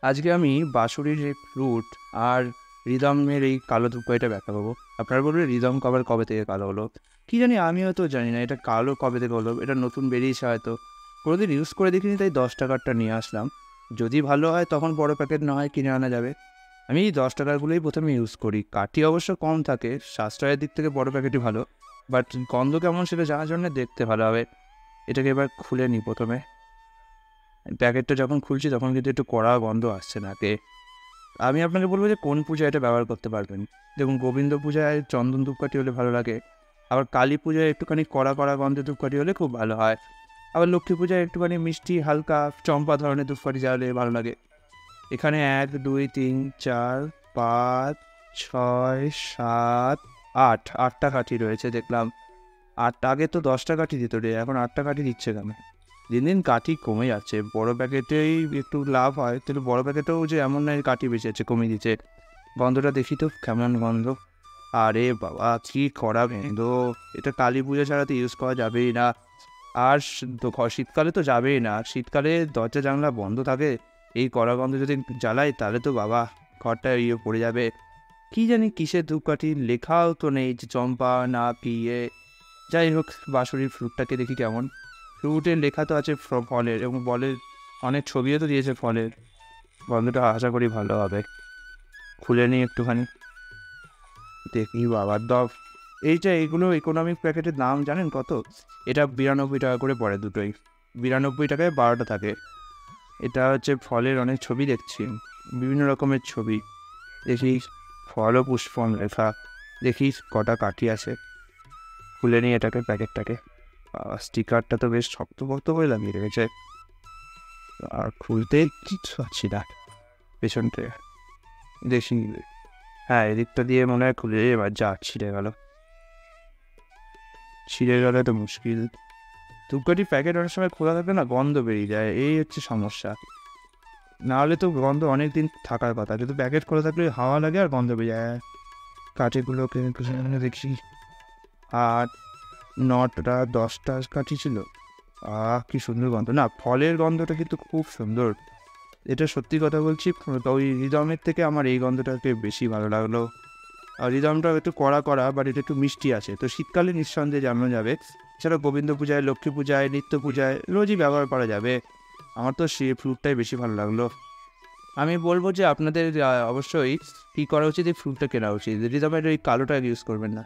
আজকে আমি বাঁশুড়ির এই ফ্লুট আর রিদমের এই কালো ধূপকাঠিটা ব্যাখ্যা করবো। আপনারা বলবেন রিদম কবে কবে থেকে কালো হলো? কি জানি, আমিও তো জানি না এটা কালো কবে থেকে হলো। এটা নতুন বেরিয়েছে হয়তো, কোনোদিন ইউজ করে দেখিনি, তাই 10 টাকারটা নিয়ে আসলাম। যদি ভালো হয় তখন বড় প্যাকেট না হয় কিনে আনা যাবে। আমি এই 10 টাকারগুলোই প্রথমে ইউজ করি। কাঠি অবশ্য কম থাকে, সাশ্রয়ের দিক থেকে বড় প্যাকেটই ভালো। বাট গন্ধ কেমন সেটা জানার জন্য দেখতে ভালো হবে। এটাকে এবার খুলে নিই প্রথমে। প্যাকেটটা যখন খুলছি তখন কিন্তু একটু কড়া গন্ধ আসছে নাকে। আমি আপনাকে বলবো যে কোন পূজায় এটা ব্যবহার করতে পারবেন। দেখুন, গোবিন্দ পূজায় চন্দন ধূপকাঠি হলে ভালো লাগে। আবার কালী পূজায় একটুখানি কড়া কড়া গন্ধের ধূপকাঠি হলে খুব ভালো হয়। আবার লক্ষ্মী পূজায় একটুখানি মিষ্টি হালকা চম্পা ধরনের ধূপকাঠি জ্বালালে ভালো লাগে। এখানে 1 2 3 4 5 6 7 8 8টা কাঠি রয়েছে দেখলাম। আগে তো 10টা কাঠি দিত রে, এখন 8টা কাঠি দিচ্ছে কেন? দিন দিন কাঠি কমে যাচ্ছে। বড় প্যাকেটেই একটু লাভ হয়, তাহলে বড় প্যাকেটেও যে এমন নয় কাঠি বেশি আছে, কমিয়ে দিচ্ছে। গন্ধটা দেখি তো কেমন গন্ধ। আরে বাবা, কি করা গন্ধ! এটা কালী পুজো ছাড়া তো ইউজ করা যাবেই না। আর শীতকালে তো যাবেই না। শীতকালে দরজা জানলা বন্ধ থাকে, এই কড়া গন্ধ যদি জ্বালাই তাহলে তো বাবা ঘরটা পড়ে যাবে। কি জানি কিসের ধূপকাঠি, লেখাও তো নেই যে চম্পা না কি যাই হোক, বাঁশুড়ির ফ্রুটটাকে দেখি কেমন। ফ্রুটের লেখা তো আছে ফলের, এবং বলের অনেক ছবিও তো দিয়েছে ফলের। গন্ধটা আশা করি ভালো হবে। খুলে নিই একটুখানি, দেখি বাবার দফ। এইগুলো ইকোনমিক প্যাকেটের দাম জানেন কত? এটা 92 টাকা করে পড়ে দুটোই। 92 টাকায় 12টা থাকে। এটা হচ্ছে ফলের অনেক ছবি দেখছি, বিভিন্ন রকমের ছবি। দেখি ফল ও পুষ্পন লেখা। দেখি কটা কাঠি আছে। খুলে নিই এটাকে, প্যাকেটটাকে। স্টিকারটা তো বেশ শক্তপোক্ত করে লাগিয়ে রেখেছে, আর খুলতে কিচ্ছু পাচ্ছি না। পেছনটা দেখি, হ্যাঁ এদিকটা দিয়ে মনে হয় খুলে, এবার যা ছিঁড়ে গেল। ছিঁড়ে গেলে তো মুশকিল। ধূপকাঠির প্যাকেট অনেক সময় খোলা থাকে না, গন্ধ বেরিয়ে যায়, এই হচ্ছে সমস্যা। নাহলে তো গন্ধ অনেক দিন থাকার কথা, কিন্তু প্যাকেট খোলা থাকলে হাওয়া লাগে আর গন্ধ বেরিয়ে যায়। কাঠিগুলোকে দেখি, 8 9টা 10টা কাঠি ছিল। কি সুন্দর গন্ধ! না, ফলের গন্ধটা কিন্তু খুব সুন্দর। এটা সত্যি কথা বলছি, ওই রিদমের থেকে আমার এই গন্ধটাকে বেশি ভালো লাগলো। আর রিদমটা একটু কড়া কড়া, বাট এটা একটু মিষ্টি আছে, তো শীতকালে নিঃসন্দেহে জানানো যাবে। এছাড়া গোবিন্দ পূজায়, লক্ষ্মী পূজায়, নিত্য পূজায় রোজই ব্যবহার করা যাবে। আমার তো সেই ফ্রুটটাই বেশি ভালো লাগলো। আমি বলবো যে আপনাদের অবশ্যই কী করা উচিত, এই ফ্রুটটা কেনা উচিত। রিদমের ওই কালোটা ইউজ করবেন না।